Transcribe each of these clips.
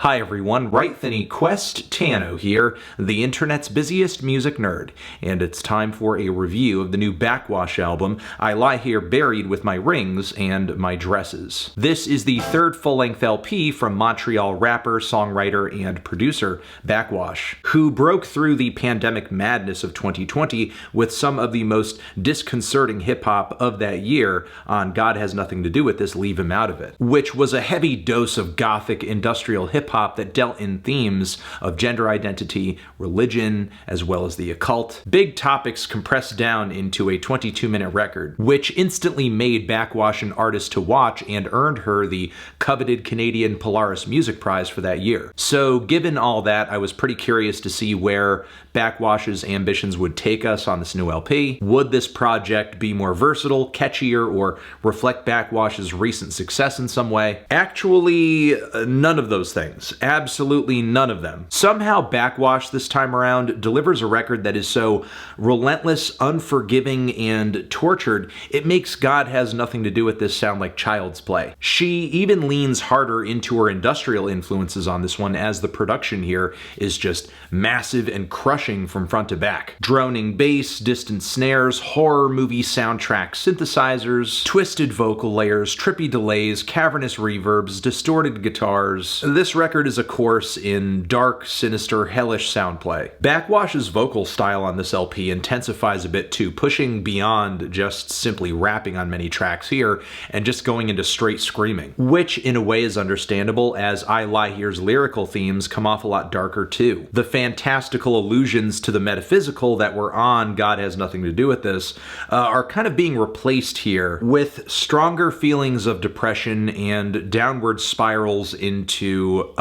Hi everyone, Right Quest Tano here, the internet's busiest music nerd, and it's time for a review of the new Backxwash album, I Lie Here Buried with My Rings and My Dresses. This is the third full-length LP from Montreal rapper, songwriter, and producer Backxwash, who broke through the pandemic madness of 2020 with some of the most disconcerting hip-hop of that year on God Has Nothing to Do with This, Leave Him Out of It, which was a heavy dose of gothic industrial hip-hop that dealt in themes of gender identity, religion, as well as the occult. Big topics compressed down into a 22-minute record, which instantly made Backxwash an artist to watch and earned her the coveted Canadian Polaris Music Prize for that year. So given all that, I was pretty curious to see where Backxwash's ambitions would take us on this new LP. Would this project be more versatile, catchier, or reflect Backxwash's recent success in some way? Actually, none of those things. Absolutely none of them. Somehow Backxwash this time around delivers a record that is so relentless, unforgiving, and tortured, it makes God Has Nothing to Do with This sound like child's play. She even leans harder into her industrial influences on this one, as the production here is just massive and crushing from front to back. Droning bass, distant snares, horror movie soundtrack synthesizers, twisted vocal layers, trippy delays, cavernous reverbs, distorted guitars. This record is a course in dark, sinister, hellish soundplay. Backxwash's vocal style on this LP intensifies a bit too, pushing beyond just simply rapping on many tracks here and just going into straight screaming, which in a way is understandable, as I Lie Here's lyrical themes come off a lot darker too. The fantastical allusions to the metaphysical that were on God Has Nothing to Do with This are kind of being replaced here with stronger feelings of depression and downward spirals into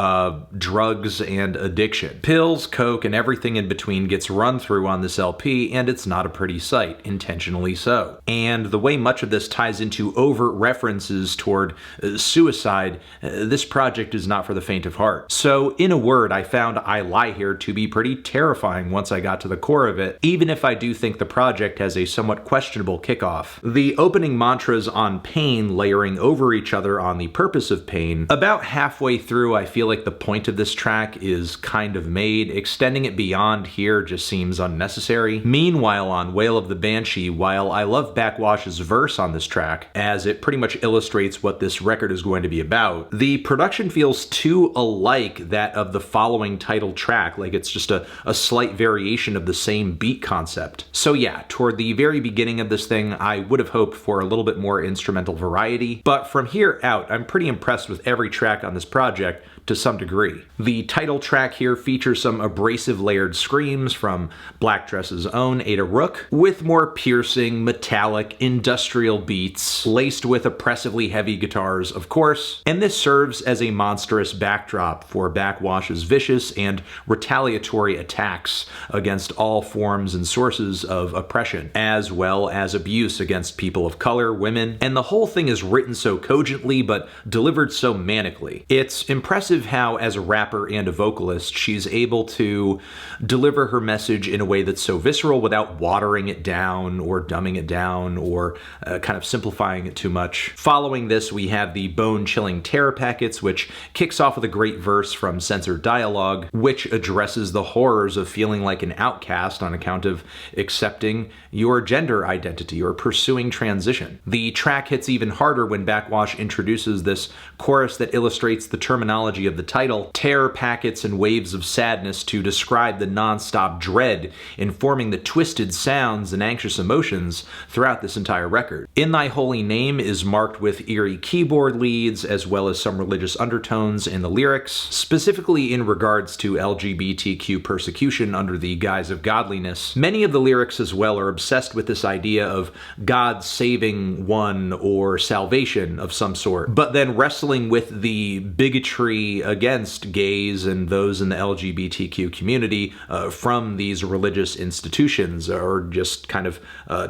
drugs and addiction. Pills, coke, and everything in between gets run through on this LP, and it's not a pretty sight, intentionally so. And the way much of this ties into overt references toward suicide, this project is not for the faint of heart. So in a word, I found I Lie Here to be pretty terrifying once I got to the core of it, even if I do think the project has a somewhat questionable kickoff. The opening mantras on pain layering over each other on the purpose of pain, about halfway through I feel like the point of this track is kind of made. Extending it beyond here just seems unnecessary. Meanwhile, on Wail of the Banshee, while I love Backxwash's verse on this track, as it pretty much illustrates what this record is going to be about, the production feels too alike that of the following title track, like it's just a slight variation of the same beat concept. So yeah, toward the very beginning of this thing, I would have hoped for a little bit more instrumental variety, but from here out, I'm pretty impressed with every track on this project to some degree. The title track here features some abrasive layered screams from Black Dress's own Ada Rook, with more piercing, metallic, industrial beats, laced with oppressively heavy guitars, of course, and this serves as a monstrous backdrop for Backxwash's vicious and retaliatory attacks against all forms and sources of oppression, as well as abuse against people of color, women, and the whole thing is written so cogently but delivered so manically. It's impressive how, as a rapper and a vocalist, she's able to deliver her message in a way that's so visceral without watering it down or dumbing it down or kind of simplifying it too much. Following this, we have the bone-chilling Terror Packets, which kicks off with a great verse from Censored Dialogue, which addresses the horrors of feeling like an outcast on account of accepting your gender identity or pursuing transition. The track hits even harder when Backxwash introduces this chorus that illustrates the terminology of the title, terror packets and waves of sadness, to describe the non-stop dread informing the twisted sounds and anxious emotions throughout this entire record. In Thy Holy Name is marked with eerie keyboard leads as well as some religious undertones in the lyrics, specifically in regards to LGBTQ persecution under the guise of godliness. Many of the lyrics as well are obsessed with this idea of God saving one or salvation of some sort, but then wrestling with the bigotry against gays and those in the LGBTQ community from these religious institutions, or just kind of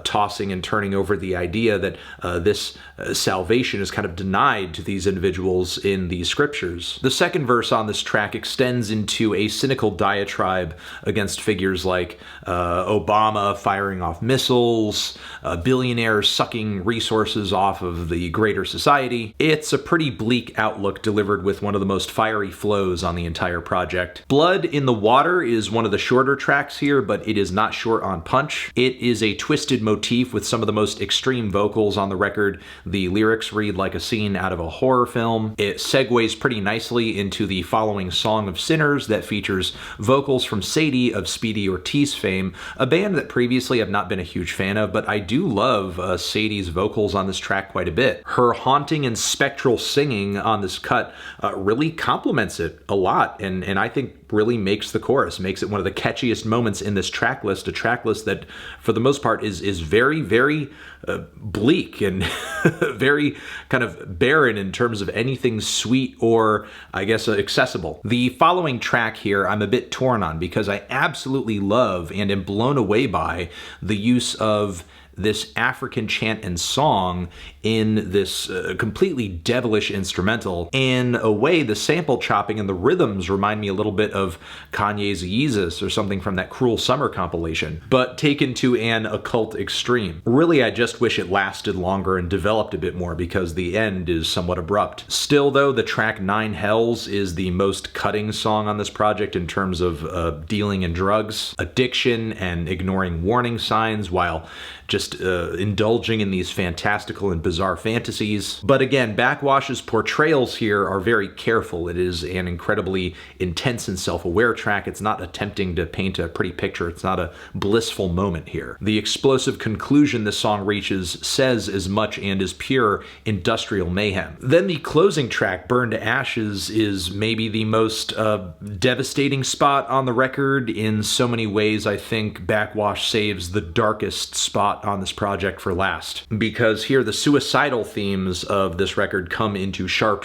tossing and turning over the idea that this salvation is kind of denied to these individuals in the scriptures. The second verse on this track extends into a cynical diatribe against figures like Obama firing off missiles, billionaires sucking resources off of the greater society. It's a pretty bleak bleak outlook delivered with one of the most fiery flows on the entire project. Blood in the Water is one of the shorter tracks here, but it is not short on punch. It is a twisted motif with some of the most extreme vocals on the record. The lyrics read like a scene out of a horror film. It segues pretty nicely into the following Song of Sinners that features vocals from Sadie of Speedy Ortiz fame, a band that previously I've not been a huge fan of, but I do love Sadie's vocals on this track quite a bit. Her haunting and spectral singing on this cut really complements it a lot, and I think really makes the chorus, makes it one of the catchiest moments in this track list, a track list that for the most part is very, very bleak and very kind of barren in terms of anything sweet or, I guess, accessible. The following track here I'm a bit torn on because I absolutely love and am blown away by the use of this African chant and song in this completely devilish instrumental. In a way, the sample chopping and the rhythms remind me a little bit of Kanye's Yeezus or something from that Cruel Summer compilation, but taken to an occult extreme. Really, I just wish it lasted longer and developed a bit more because the end is somewhat abrupt. Still though, the track Nine Hells is the most cutting song on this project in terms of dealing in drugs, addiction, and ignoring warning signs while just indulging in these fantastical and bizarre fantasies. But again, Backxwash's portrayals here are very careful. It is an incredibly intense and self-aware track. It's not attempting to paint a pretty picture. It's not a blissful moment here. The explosive conclusion this song reaches says as much and is pure industrial mayhem. Then the closing track, Burn to Ashes, is maybe the most devastating spot on the record. In so many ways, I think Backxwash saves the darkest spot on this project for last, because here the suicidal themes of this record come into sharp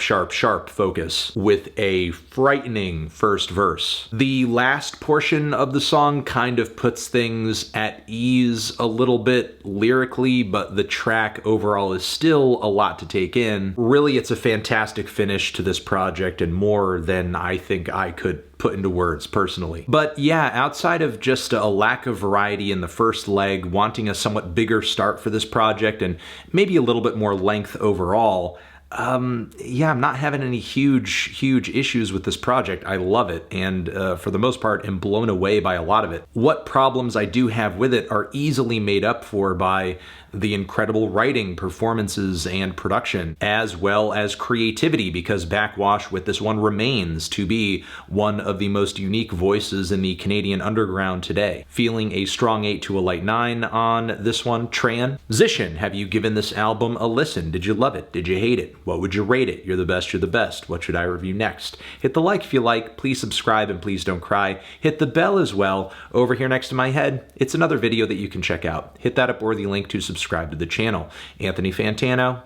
focus with a frightening first verse. The last portion of the song kind of puts things at ease a little bit lyrically, but the track overall is still a lot to take in. Really, it's a fantastic finish to this project and more than I think I could put into words personally. But yeah, outside of just a lack of variety in the first leg, wanting a somewhat bigger start for this project and maybe a little bit more length overall, yeah, I'm not having any huge issues with this project. I love it, and for the most part, am blown away by a lot of it. What problems I do have with it are easily made up for by the incredible writing, performances, and production, as well as creativity, because Backxwash with this one remains to be one of the most unique voices in the Canadian underground today. Feeling a strong 8 to a light 9 on this one. Transition. Have you given this album a listen? Did you love it? Did you hate it? What would you rate it? You're the best, you're the best. What should I review next? Hit the like if you like, please subscribe, and please don't cry. Hit the bell as well. Over here next to my head, it's another video that you can check out. Hit that up or the link to subscribe to the channel. Anthony Fantano,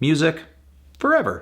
music forever.